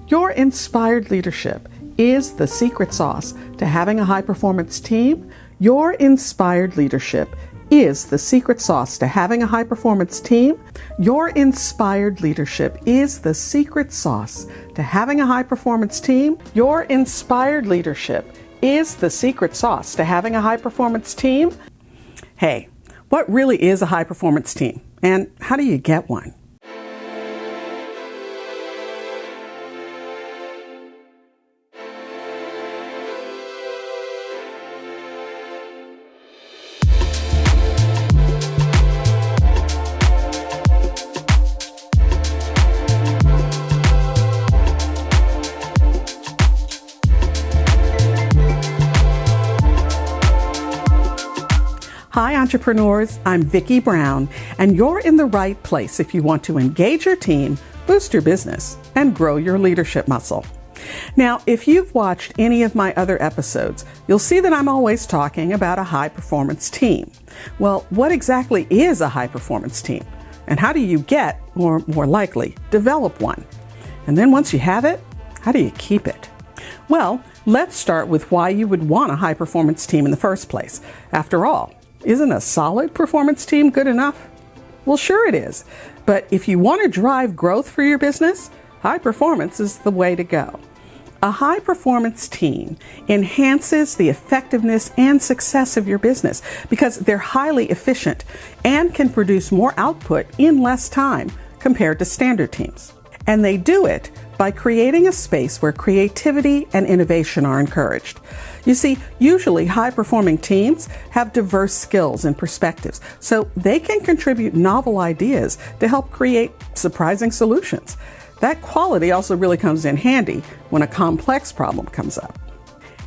Your inspired leadership is the secret sauce to having a high-performance team. Your inspired leadership is the secret sauce to having a high-performance team. Your inspired leadership is the secret sauce to having a high-performance team. Your inspired leadership is the secret sauce to having a high-performance team. Hey, what really is a high-performance team? And how do you get one? Hi entrepreneurs, I'm Vicky Brown, and you're in the right place if you want to engage your team, boost your business, and grow your leadership muscle. Now, if you've watched any of my other episodes, you'll see that I'm always talking about a high-performance team. Well, what exactly is a high-performance team? And how do you get, or more likely, develop one? And then once you have it, how do you keep it? Well, let's start with why you would want a high-performance team in the first place. After all, isn't a solid performance team good enough? Well, sure it is. But if you want to drive growth for your business, high performance is the way to go. A high performance team enhances the effectiveness and success of your business because they're highly efficient and can produce more output in less time compared to standard teams. And they do it by creating a space where creativity and innovation are encouraged. You see, usually high-performing teams have diverse skills and perspectives, so they can contribute novel ideas to help create surprising solutions. That quality also really comes in handy when a complex problem comes up.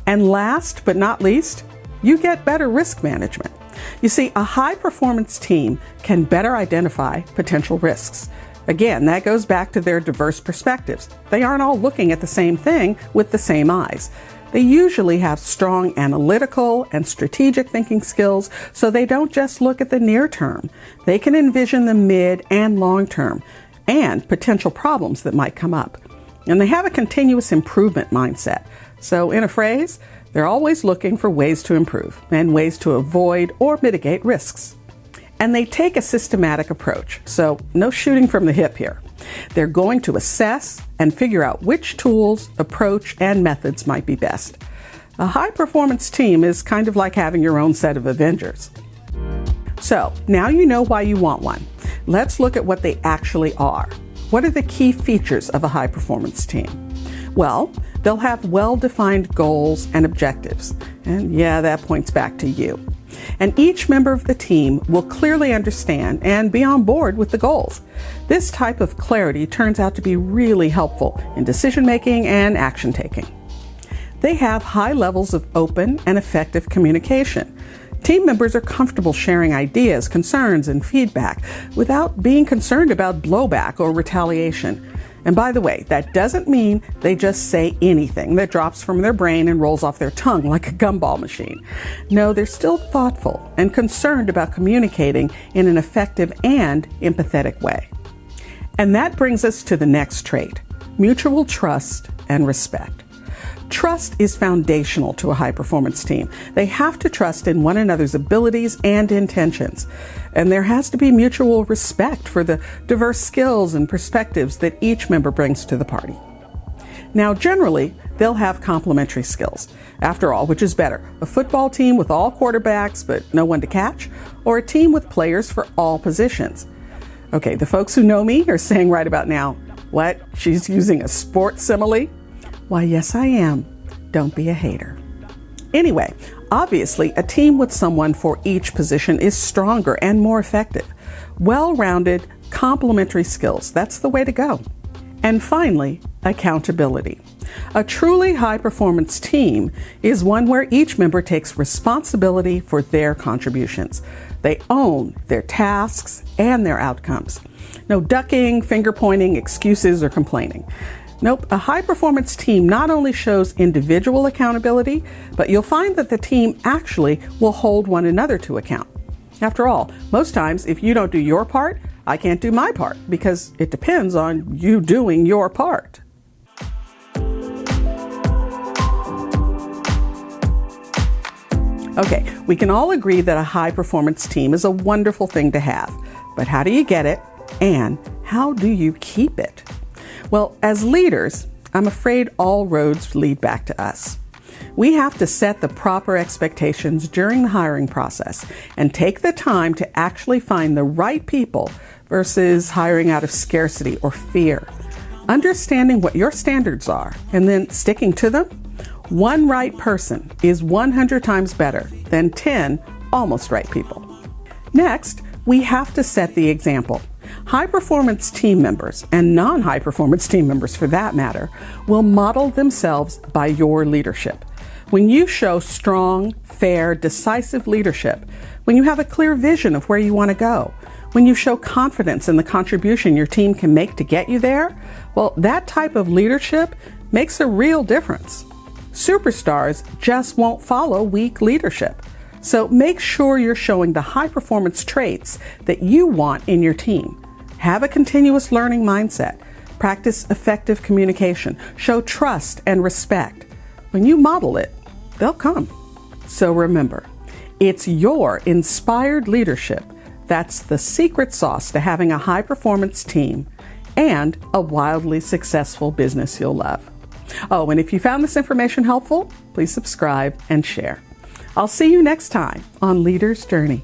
And last but not least, you get better risk management. You see, a high-performance team can better identify potential risks. Again, that goes back to their diverse perspectives. They aren't all looking at the same thing with the same eyes. They usually have strong analytical and strategic thinking skills, so they don't just look at the near term. They can envision the mid and long term and potential problems that might come up. And they have a continuous improvement mindset. So in a phrase, they're always looking for ways to improve and ways to avoid or mitigate risks. And they take a systematic approach, so no shooting from the hip here. They're going to assess and figure out which tools, approach, and methods might be best. A high-performance team is kind of like having your own set of Avengers. So, now you know why you want one. Let's look at what they actually are. What are the key features of a high-performance team? Well, they'll have well-defined goals and objectives. And yeah, that points back to you. And each member of the team will clearly understand and be on board with the goals. This type of clarity turns out to be really helpful in decision-making and action-taking. They have high levels of open and effective communication. Team members are comfortable sharing ideas, concerns, and feedback without being concerned about blowback or retaliation. And by the way, that doesn't mean they just say anything that drops from their brain and rolls off their tongue like a gumball machine. No, they're still thoughtful and concerned about communicating in an effective and empathetic way. And that brings us to the next trait: mutual trust and respect. Trust is foundational to a high-performance team. They have to trust in one another's abilities and intentions. And there has to be mutual respect for the diverse skills and perspectives that each member brings to the party. Now, generally, they'll have complementary skills. After all, which is better, a football team with all quarterbacks but no one to catch, or a team with players for all positions? Okay, the folks who know me are saying right about now, what? She's using a sports simile? Why, yes, I am. Don't be a hater. Anyway, obviously, a team with someone for each position is stronger and more effective. Well-rounded, complementary skills, that's the way to go. And finally, accountability. A truly high-performance team is one where each member takes responsibility for their contributions. They own their tasks and their outcomes. No ducking, finger-pointing, excuses, or complaining. Nope, a high-performance team not only shows individual accountability, but you'll find that the team actually will hold one another to account. After all, most times, if you don't do your part, I can't do my part, because it depends on you doing your part. Okay, we can all agree that a high-performance team is a wonderful thing to have, but how do you get it, and how do you keep it? Well, as leaders, I'm afraid all roads lead back to us. We have to set the proper expectations during the hiring process and take the time to actually find the right people versus hiring out of scarcity or fear. Understanding what your standards are and then sticking to them. One right person is 100 times better than 10 almost right people. Next, we have to set the example. High-performance team members, and non-high-performance team members for that matter, will model themselves by your leadership. When you show strong, fair, decisive leadership, when you have a clear vision of where you want to go, when you show confidence in the contribution your team can make to get you there, well, that type of leadership makes a real difference. Superstars just won't follow weak leadership. So make sure you're showing the high-performance traits that you want in your team. Have a continuous learning mindset. Practice effective communication. Show trust and respect. When you model it, they'll come. So remember, it's your inspired leadership that's the secret sauce to having a high-performance team and a wildly successful business you'll love. Oh, and if you found this information helpful, please subscribe and share. I'll see you next time on Leader's Journey.